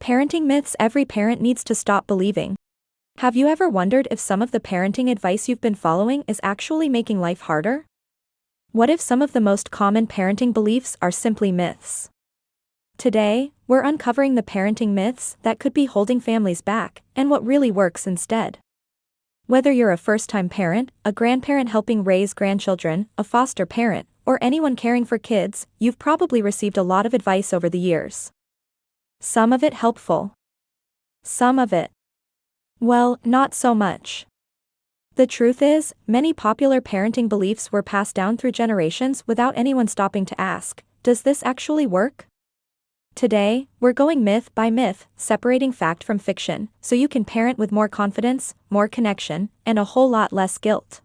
Parenting myths every parent needs to stop believing. Have you ever wondered if some of the parenting advice you've been following is actually making life harder? What if some of the most common parenting beliefs are simply myths? Today, we're uncovering the parenting myths that could be holding families back, and what really works instead. Whether you're a first-time parent, a grandparent helping raise grandchildren, a foster parent, or anyone caring for kids, you've probably received a lot of advice over the years. Some of it helpful. Some of it, well, not so much. The truth is, many popular parenting beliefs were passed down through generations without anyone stopping to ask, does this actually work? Today, we're going myth by myth, separating fact from fiction, so you can parent with more confidence, more connection, and a whole lot less guilt.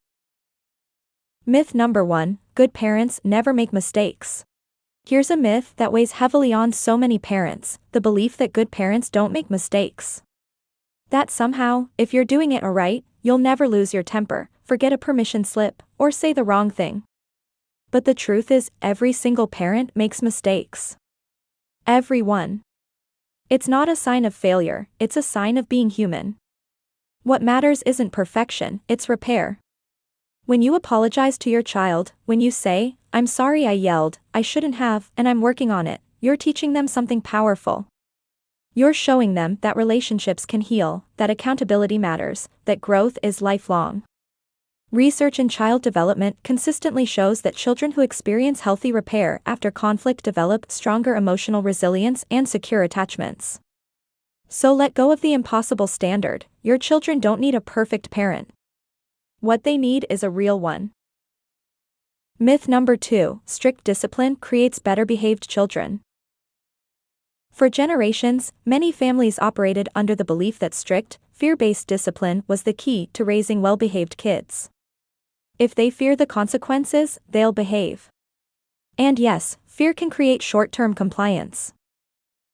Myth number 1, good parents never make mistakes. Here's a myth that weighs heavily on so many parents, the belief that good parents don't make mistakes. That somehow, if you're doing it right, you'll never lose your temper, forget a permission slip, or say the wrong thing. But the truth is, every single parent makes mistakes. Everyone. It's not a sign of failure, it's a sign of being human. What matters isn't perfection, it's repair. When you apologize to your child, when you say, I'm sorry I yelled, I shouldn't have, and I'm working on it, you're teaching them something powerful. You're showing them that relationships can heal, that accountability matters, that growth is lifelong. Research in child development consistently shows that children who experience healthy repair after conflict develop stronger emotional resilience and secure attachments. So let go of the impossible standard, your children don't need a perfect parent. What they need is a real one. Myth number 2, strict discipline creates better behaved children. For generations, many families operated under the belief that strict, fear-based discipline was the key to raising well-behaved kids. If they fear the consequences, they'll behave. And yes, fear can create short-term compliance.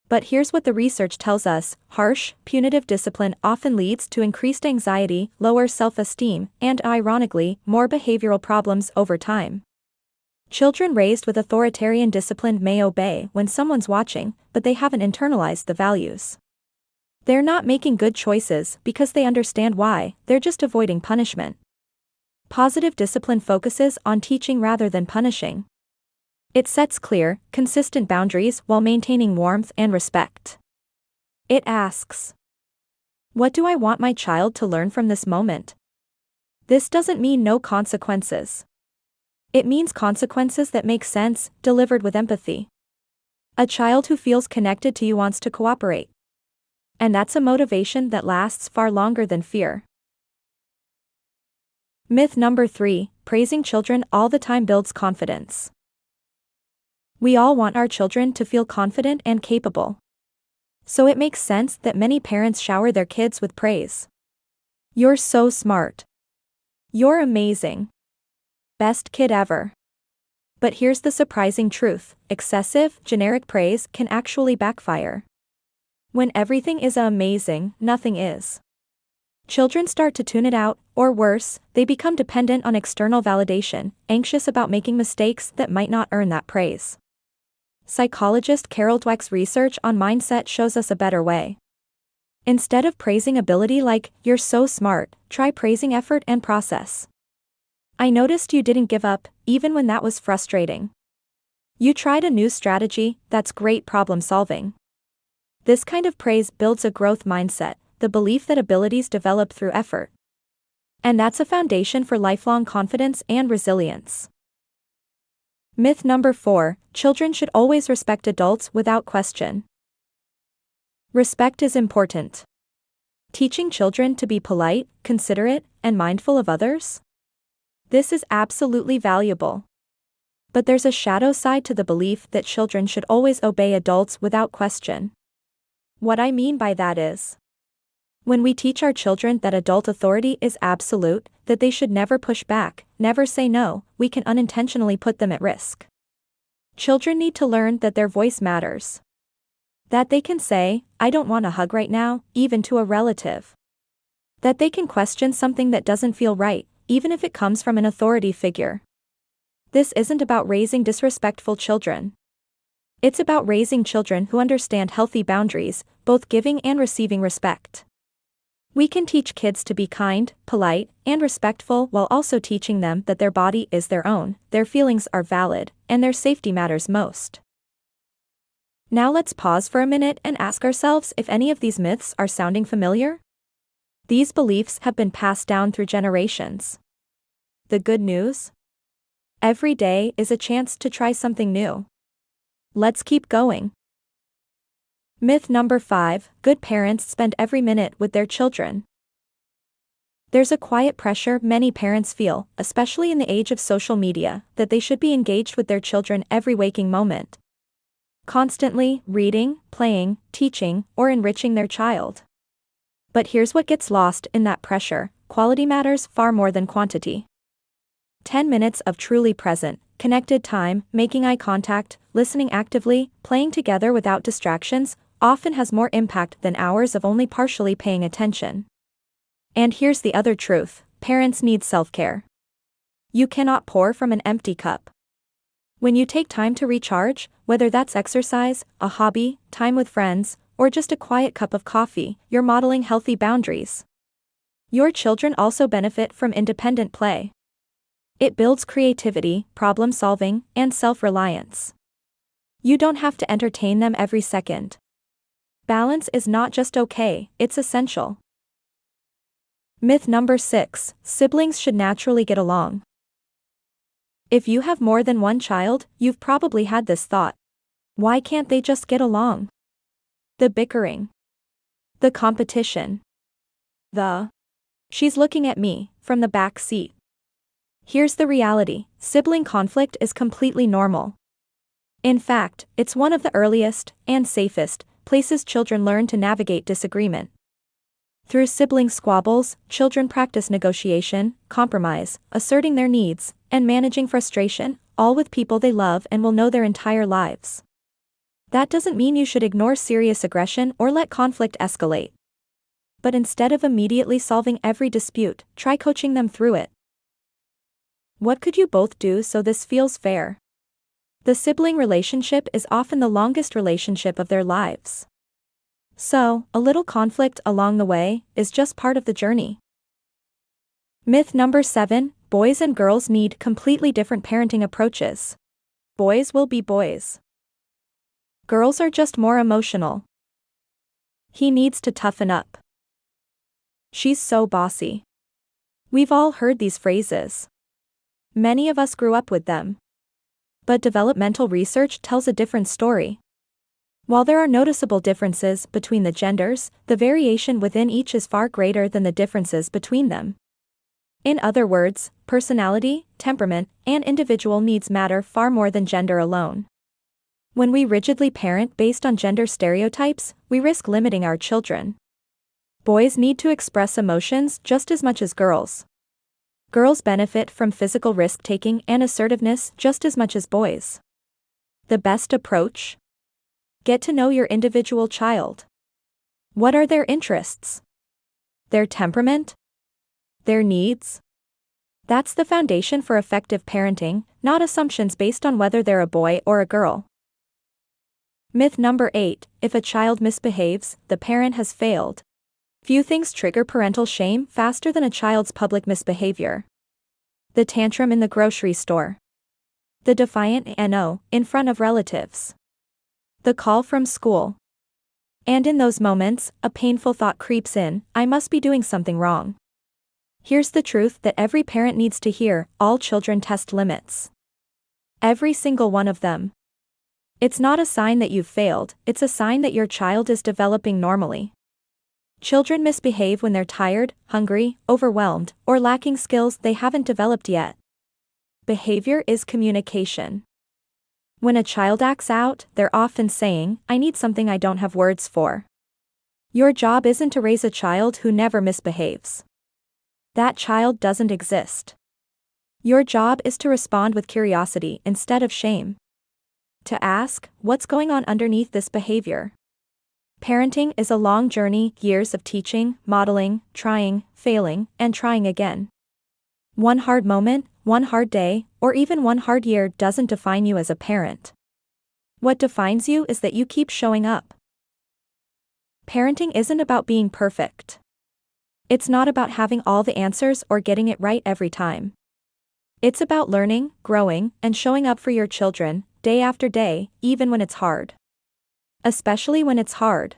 But here's what the research tells us, harsh, punitive discipline often leads to increased anxiety, lower self-esteem, and ironically, more behavioral problems over time. Children raised with authoritarian discipline may obey when someone's watching, but they haven't internalized the values. They're not making good choices because they understand why, they're just avoiding punishment. Positive discipline focuses on teaching rather than punishing. It sets clear, consistent boundaries while maintaining warmth and respect. It asks, what do I want my child to learn from this moment? This doesn't mean no consequences. It means consequences that make sense, delivered with empathy. A child who feels connected to you wants to cooperate. And that's a motivation that lasts far longer than fear. Myth number 3, praising children all the time builds confidence. We all want our children to feel confident and capable. So it makes sense that many parents shower their kids with praise. You're so smart. You're amazing. Best kid ever. But here's the surprising truth, excessive, generic praise can actually backfire. When everything is amazing, nothing is. Children start to tune it out, or worse, they become dependent on external validation, anxious about making mistakes that might not earn that praise. Psychologist Carol Dweck's research on mindset shows us a better way. Instead of praising ability like, you're so smart, try praising effort and process. I noticed you didn't give up, even when that was frustrating. You tried a new strategy, that's great problem solving. This kind of praise builds a growth mindset, the belief that abilities develop through effort. And that's a foundation for lifelong confidence and resilience. Myth number 4, children should always respect adults without question. Respect is important. Teaching children to be polite, considerate, and mindful of others? This is absolutely valuable. But there's a shadow side to the belief that children should always obey adults without question. What I mean by that is, when we teach our children that adult authority is absolute, that they should never push back, never say no, we can unintentionally put them at risk. Children need to learn that their voice matters. That they can say, I don't want a hug right now, even to a relative. That they can question something that doesn't feel right, even if it comes from an authority figure. This isn't about raising disrespectful children. It's about raising children who understand healthy boundaries, both giving and receiving respect. We can teach kids to be kind, polite, and respectful while also teaching them that their body is their own, their feelings are valid, and their safety matters most. Now let's pause for a minute and ask ourselves if any of these myths are sounding familiar. These beliefs have been passed down through generations. The good news? Every day is a chance to try something new. Let's keep going. Myth number 5, good parents spend every minute with their children. There's a quiet pressure many parents feel, especially in the age of social media, that they should be engaged with their children every waking moment. Constantly reading, playing, teaching, or enriching their child. But here's what gets lost in that pressure: quality matters far more than quantity. 10 minutes of truly present, connected time, making eye contact, listening actively, playing together without distractions, often has more impact than hours of only partially paying attention. And here's the other truth: parents need self-care. You cannot pour from an empty cup. When you take time to recharge, whether that's exercise, a hobby, time with friends, or just a quiet cup of coffee, you're modeling healthy boundaries. Your children also benefit from independent play. It builds creativity, problem-solving, and self-reliance. You don't have to entertain them every second. Balance is not just okay, it's essential. Myth number 6, siblings should naturally get along. If you have more than one child, you've probably had this thought. Why can't they just get along? The bickering. The competition. She's looking at me, from the back seat. Here's the reality: sibling conflict is completely normal. In fact, it's one of the earliest, and safest, places children learn to navigate disagreement. Through sibling squabbles, children practice negotiation, compromise, asserting their needs, and managing frustration, all with people they love and will know their entire lives. That doesn't mean you should ignore serious aggression or let conflict escalate. But instead of immediately solving every dispute, try coaching them through it. What could you both do so this feels fair? The sibling relationship is often the longest relationship of their lives. So, a little conflict along the way is just part of the journey. Myth number 7, boys and girls need completely different parenting approaches. Boys will be boys. Girls are just more emotional. He needs to toughen up. She's so bossy. We've all heard these phrases. Many of us grew up with them. But developmental research tells a different story. While there are noticeable differences between the genders, the variation within each is far greater than the differences between them. In other words, personality, temperament, and individual needs matter far more than gender alone. When we rigidly parent based on gender stereotypes, we risk limiting our children. Boys need to express emotions just as much as girls. Girls benefit from physical risk-taking and assertiveness just as much as boys. The best approach? Get to know your individual child. What are their interests? Their temperament? Their needs? That's the foundation for effective parenting, not assumptions based on whether they're a boy or a girl. Myth number 8, if a child misbehaves, the parent has failed. Few things trigger parental shame faster than a child's public misbehavior. The tantrum in the grocery store. The defiant no in front of relatives. The call from school. And in those moments, a painful thought creeps in: I must be doing something wrong. Here's the truth that every parent needs to hear: all children test limits. Every single one of them. It's not a sign that you've failed, it's a sign that your child is developing normally. Children misbehave when they're tired, hungry, overwhelmed, or lacking skills they haven't developed yet. Behavior is communication. When a child acts out, they're often saying, I need something I don't have words for. Your job isn't to raise a child who never misbehaves. That child doesn't exist. Your job is to respond with curiosity instead of shame. To ask, what's going on underneath this behavior? Parenting is a long journey, years of teaching, modeling, trying, failing, and trying again. One hard moment, one hard day, or even one hard year doesn't define you as a parent. What defines you is that you keep showing up. Parenting isn't about being perfect. It's not about having all the answers or getting it right every time. It's about learning, growing, and showing up for your children, day after day, even when it's hard. Especially when it's hard.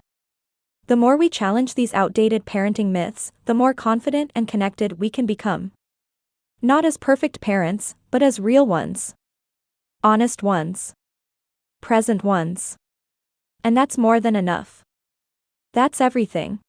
The more we challenge these outdated parenting myths, the more confident and connected we can become. Not as perfect parents, but as real ones. Honest ones. Present ones. And that's more than enough. That's everything.